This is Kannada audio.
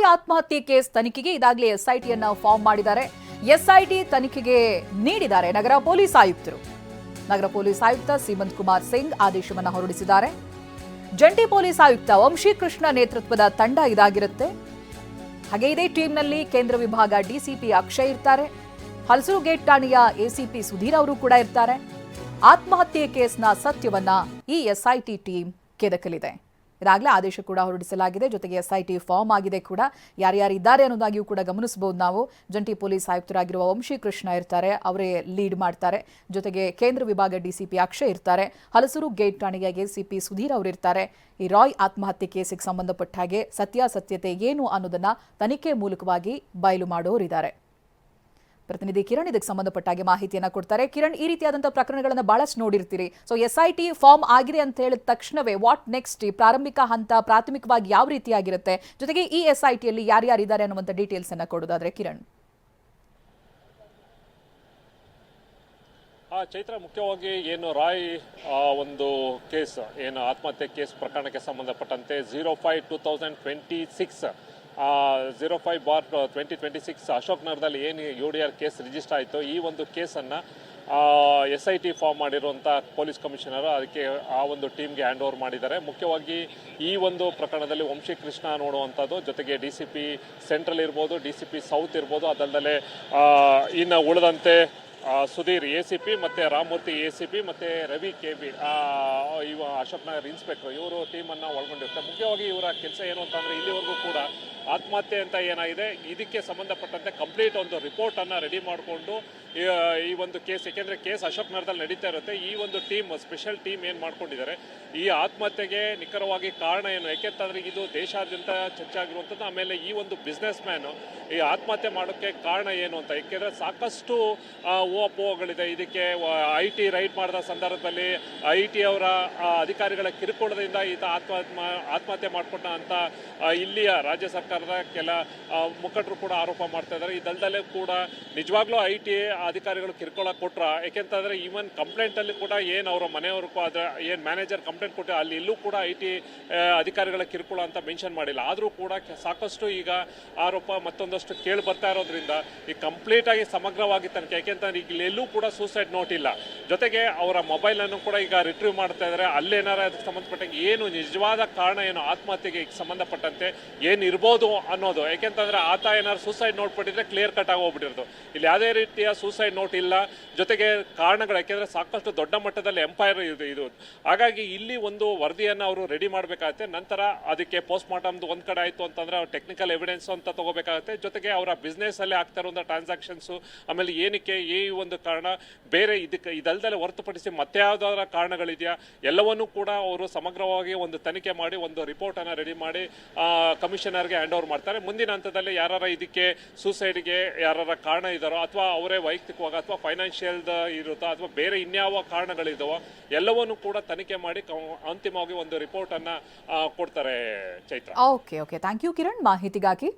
ರಾಯ್ ಆತ್ಮಹತ್ಯೆ ಕೇಸ್ ತನಿಖೆಗೆ ಇದಾಗಲೇ ಎಸ್ಐಟಿಯನ್ನ ಫಾರ್ಮ್ ಮಾಡಿದ್ದಾರೆ. ಎಸ್ಐಟಿ ತನಿಖೆಗೆ ನೀಡಿದ್ದಾರೆ ನಗರ ಪೊಲೀಸ್ ಆಯುಕ್ತರು. ನಗರ ಪೊಲೀಸ್ ಆಯುಕ್ತ ಸೀಮಂತ್ ಕುಮಾರ್ ಸಿಂಗ್ ಆದೇಶವನ್ನ ಹೊರಡಿಸಿದ್ದಾರೆ. ಜಂಟಿ ಪೊಲೀಸ್ ಆಯುಕ್ತ ವಂಶೀಕೃಷ್ಣ ನೇತೃತ್ವದ ತಂಡ ಇದಾಗಿರುತ್ತೆ. ಹಾಗೆ ಇದೇ ಟೀಮ್ನಲ್ಲಿ ಕೇಂದ್ರ ವಿಭಾಗ ಡಿಸಿಪಿ ಅಕ್ಷಯ್ ಇರ್ತಾರೆ. ಹಲಸೂರು ಗೇಟ್ ಠಾಣೆಯ ಎಸಿಪಿ ಸುಧೀರ್ ಅವರು ಕೂಡ ಇರ್ತಾರೆ. ಆತ್ಮಹತ್ಯೆ ಕೇಸ್ನ ಸತ್ಯವನ್ನ ಈ ಎಸ್ಐಟಿ ಟೀಮ್ ಕೆದಕಲಿದೆ. ಇದಾಗಲೇ ಆದೇಶ ಕೂಡ ಹೊರಡಿಸಲಾಗಿದೆ. ಜೊತೆಗೆ ಎಸ್ಐಟಿ ಫಾರ್ಮ್ ಆಗಿದೆ ಕೂಡ. ಯಾರ್ಯಾರು ಇದ್ದಾರೆ ಅನ್ನೋದಾಗಿಯೂ ಕೂಡ ಗಮನಿಸಬಹುದು ನಾವು. ಜಂಟಿ ಪೊಲೀಸ್ ಆಯುಕ್ತರಾಗಿರುವ ವಂಶೀಕೃಷ್ಣ ಇರ್ತಾರೆ, ಅವರೇ ಲೀಡ್ ಮಾಡ್ತಾರೆ. ಜೊತೆಗೆ ಕೇಂದ್ರ ವಿಭಾಗ ಡಿಸಿಪಿ ಅಕ್ಷಯ್ ಇರ್ತಾರೆ. ಹಲಸೂರು ಗೇಟ್ ಠಾಣೆಯ ಎಸಿಪಿ ಸುಧೀರ್ ಅವರು ಇರ್ತಾರೆ. ಈ ರಾಯ್ ಆತ್ಮಹತ್ಯೆ ಕೇಸಿಗೆ ಸಂಬಂಧಪಟ್ಟ ಹಾಗೆ ಸತ್ಯಾಸತ್ಯತೆ ಏನು ಅನ್ನೋದನ್ನ ತನಿಖೆ ಮೂಲಕವಾಗಿ ಬಯಲು ಮಾಡೋರಿದ್ದಾರೆ. ಪ್ರತಿನಿಧಿ ಕಿರಣ್ ಇದಕ್ಕೆ ಸಂಬಂಧಪಟ್ಟ ಹಾಗೆ ಮಾಹಿತಿಯನ್ನ ಕೊಡ್ತಾರೆ. ಕಿರಣ್, ಈ ರೀತಿಯಾದಂತಹ ಪ್ರಕರಣಗಳನ್ನ ಬಹಳಷ್ಟು ನೋಡಿರ್ತೀರಿ. ಸೊ ಎಸ್ಐಟಿ ಫಾರ್ಮ್ ಆಗಿದೆ ಅಂತ ಹೇಳಿದ ತಕ್ಷಣವೇ ವಾಟ್ ನೆಕ್ಸ್ಟ್? ಪ್ರಾರಂಭಿಕ ಹಂತ ಪ್ರಾಥಮಿಕವಾಗಿ ಯಾವ ರೀತಿಯಾಗಿರುತ್ತೆ? ಜೊತೆಗೆ ಈ ಎಸ್ಐಟಿಯಲ್ಲಿ ಯಾರ್ಯಾರಿದ್ದಾರೆ ಅನ್ನುವಂಥ ಡೀಟೇಲ್ಸ್ ಅನ್ನ ಕೊಡೋದಾದ್ರೆ ಕಿರಣ್. ಚೈತ್ರ, ಮುಖ್ಯವಾಗಿ ಏನು ರಾಯ್ ಒಂದು ಕೇಸ್ ಏನು ಆತ್ಮಹತ್ಯೆ ಕೇಸ್ ಪ್ರಕರಣಕ್ಕೆ ಸಂಬಂಧಪಟ್ಟಂತೆ 05/2026 05/2026 ಅಶೋಕ್ ನಗರದಲ್ಲಿ ಏನು UDR ಕೇಸ್ ರಿಜಿಸ್ಟರ್ ಆಯಿತು, ಈ ಒಂದು ಕೇಸನ್ನು SIT ಫಾರ್ಮ್ ಮಾಡಿರುವಂಥ ಪೊಲೀಸ್ ಕಮಿಷನರು ಅದಕ್ಕೆ ಆ ಒಂದು ಟೀಮ್ಗೆ ಹ್ಯಾಂಡ್ ಓವರ್ ಮಾಡಿದ್ದಾರೆ. ಮುಖ್ಯವಾಗಿ ಈ ಒಂದು ಪ್ರಕರಣದಲ್ಲಿ ವಂಶೀಕೃಷ್ಣ ನೋಡುವಂಥದ್ದು, ಜೊತೆಗೆ DCP ಸೆಂಟ್ರಲ್ ಇರ್ಬೋದು, DCP ಸೌತ್ ಇರ್ಬೋದು, ಅದಲ್ಲದೆ ಇನ್ನು ಉಳಿದಂತೆ ಸುಧೀರ್ ACP ಮತ್ತು ರಾಮಮೂರ್ತಿ ACP ಮತ್ತು ರವಿ KB ಇವ ಅಶೋಕ್ ನಗರ್ ಇನ್ಸ್ಪೆಕ್ಟರ್, ಇವರು ಟೀಮನ್ನು ಒಳಗೊಂಡಿರ್ತಾರೆ. ಮುಖ್ಯವಾಗಿ ಇವರ ಕೆಲಸ ಏನು ಅಂತಂದರೆ ಇಲ್ಲಿವರೆಗೂ ಕೂಡ ಆತ್ಮಹತ್ಯೆ ಅಂತ ಏನಾಗಿದೆ ಇದಕ್ಕೆ ಸಂಬಂಧಪಟ್ಟಂತೆ ಕಂಪ್ಲೀಟ್ ಒಂದು ರಿಪೋರ್ಟನ್ನು ರೆಡಿ ಮಾಡಿಕೊಂಡು ಈ ಒಂದು ಕೇಸ್, ಏಕೆಂದರೆ ಕೇಸ್ ಅಶೋಕ್ ನಗರದಲ್ಲಿ ನಡೀತಾ ಇರುತ್ತೆ, ಈ ಒಂದು ಟೀಮ್ ಸ್ಪೆಷಲ್ ಟೀಮ್ ಏನು ಮಾಡ್ಕೊಂಡಿದ್ದಾರೆ ಈ ಆತ್ಮಹತ್ಯೆಗೆ ನಿಖರವಾಗಿ ಕಾರಣ ಏನು, ಯಾಕೆಂತಂದರೆ ಇದು ದೇಶಾದ್ಯಂತ ಚರ್ಚೆ ಆಗಿರುವಂಥದ್ದು. ಆಮೇಲೆ ಈ ಒಂದು ಬಿಸ್ನೆಸ್ ಮ್ಯಾನು ಈ ಆತ್ಮಹತ್ಯೆ ಮಾಡೋಕ್ಕೆ ಕಾರಣ ಏನು ಅಂತ, ಏಕೆಂದರೆ ಸಾಕಷ್ಟು ಊಹಾಪೋಹಗಳಿದೆ. ಇದಕ್ಕೆ IT ರೈಡ್ ಮಾಡಿದ ಸಂದರ್ಭದಲ್ಲಿ IT ಅವರ ಅಧಿಕಾರಿಗಳ ಕಿರುಕುಳದಿಂದ ಈತ ಆತ್ಮಹತ್ಯೆ ಮಾಡಿಕೊಂಡ ಅಂತ ಇಲ್ಲಿಯ ರಾಜ್ಯ ಸರ್ಕಾರದ ಕೆಲ ಮುಖಂಡರು ಕೂಡ ಆರೋಪ ಮಾಡ್ತಾ ಇದ್ದಾರೆ. ಇದಲ್ಲದೆ ಕೂಡ ನಿಜವಾಗ್ಲೂ IT ಅಧಿಕಾರಿಗಳು ಕಿರುಕುಳ ಕೊಟ್ರ, ಯಾಕೆಂತಂದರೆ ಈವನ್ ಕಂಪ್ಲೇಂಟಲ್ಲಿ ಕೂಡ ಏನು ಅವರ ಮನೆಯವರು ಅದರ ಏನು ಮ್ಯಾನೇಜರ್ ಕಂಪ್ಲೇಂಟ್ ಕೊಟ್ಟರೆ ಅಲ್ಲಿ ಎಲ್ಲೂ ಕೂಡ IT ಅಧಿಕಾರಿಗಳ ಕಿರುಕುಳ ಅಂತ ಮೆನ್ಷನ್ ಮಾಡಿಲ್ಲ. ಆದರೂ ಕೂಡ ಸಾಕಷ್ಟು ಈಗ ಆರೋಪ ಮತ್ತೊಂದಷ್ಟು ಕೇಳಿ ಬರ್ತಾ ಇರೋದ್ರಿಂದ ಈ ಕಂಪ್ಲೀಟಾಗಿ ಸಮಗ್ರವಾಗಿ ತನಿಖೆ, ಯಾಕೆಂತಂದ್ರೆ ಈಗ ಎಲ್ಲೂ ಕೂಡ ಸೂಸೈಡ್ ನೋಟ್ ಇಲ್ಲ. ಜೊತೆಗೆ ಅವರ ಮೊಬೈಲನ್ನು ಕೂಡ ಈಗ ರಿಟ್ರೀವ್ ಮಾಡ್ತಾ ಇದ್ದಾರೆ. ಅಲ್ಲೇನಾರ ಅದಕ್ಕೆ ಸಂಬಂಧಪಟ್ಟಂಗೆ ಏನು ನಿಜವಾದ ಕಾರಣ ಏನು ಆತ್ಮಹತ್ಯೆಗೆ ಸಂಬಂಧಪಟ್ಟಂತೆ ಏನು ಇರ್ಬೋದು ಅನ್ನೋದು, ಯಾಕೆಂತಂದ್ರೆ ಆತ ಏನಾದ್ರು ಸೂಸೈಡ್ ನೋಟ್ ಪಟ್ಟಿದ್ರೆ ಕ್ಲಿಯರ್ ಕಟ್ ಆಗಿ ಹೋಗ್ಬಿಟ್ಟಿರೋದು. ಇಲ್ಲಿ ಯಾವುದೇ ರೀತಿಯ ಸೂಸೈಡ್ ನೋಟ್ ಇಲ್ಲ. ಜೊತೆಗೆ ಕಾರಣಗಳು, ಯಾಕೆಂದರೆ ಸಾಕಷ್ಟು ದೊಡ್ಡ ಮಟ್ಟದಲ್ಲಿ ಎಂಪೈರ್ ಇದು. ಹಾಗಾಗಿ ಇಲ್ಲಿ ಒಂದು ವರದಿಯನ್ನು ಅವರು ರೆಡಿ ಮಾಡಬೇಕಾಗುತ್ತೆ. ನಂತರ ಅದಕ್ಕೆ ಪೋಸ್ಟ್ ಮಾರ್ಟಮ್ದು ಒಂದು ಕಡೆ ಆಯಿತು ಅಂತಂದರೆ ಅವ್ರು ಟೆಕ್ನಿಕಲ್ ಎವಿಡೆನ್ಸ್ ಅಂತ ತಗೋಬೇಕಾಗುತ್ತೆ. ಜೊತೆಗೆ ಅವರ ಬಿಸ್ನೆಸ್ಸಲ್ಲೇ ಆಗ್ತಾ ಇರುವಂಥ ಟ್ರಾನ್ಸಾಕ್ಷನ್ಸು, ಆಮೇಲೆ ಏನಕ್ಕೆ ಈ ಒಂದು ಕಾರಣ, ಬೇರೆ ಇದಲ್ದಲ್ಲೇ ಹೊರತುಪಡಿಸಿ ಮತ್ತೆ ಯಾವುದಾದ್ರೂ ಕಾರಣಗಳಿದೆಯಾ, ಎಲ್ಲವನ್ನೂ ಕೂಡ ಅವರು ಸಮಗ್ರವಾಗಿ ಒಂದು ತನಿಖೆ ಮಾಡಿ ಒಂದು ರಿಪೋರ್ಟನ್ನು ರೆಡಿ ಮಾಡಿ ಕಮಿಷನರ್ಗೆ ಹ್ಯಾಂಡ್ ಓವರ್ ಮಾಡ್ತಾರೆ. ಮುಂದಿನ ಹಂತದಲ್ಲಿ ಯಾರು ಇದಕ್ಕೆ ಸೂಸೈಡ್ಗೆ ಯಾರ ಕಾರಣ ಇದ್ದಾರೋ, ಅಥವಾ ಅವರೇ ವೈಯಕ್ತಿಕವಾಗಿ ಅಥವಾ ಫೈನಾನ್ಷಿಯಲ್ ಇರುತ್ತೋ, ಅಥವಾ ಬೇರೆ ಇನ್ಯಾವ ಕಾರಣಗಳಿದ್ದಾವೋ ಎಲ್ಲವನ್ನೂ ಕೂಡ ತನಿಖೆ ಮಾಡಿ ಅಂತಿಮವಾಗಿ ಒಂದು ರಿಪೋರ್ಟನ್ನು ಕೊಡ್ತಾರೆ. Chaitra, okay, thank you Kiran ಮಾಹಿತಿಗಾಗಿ.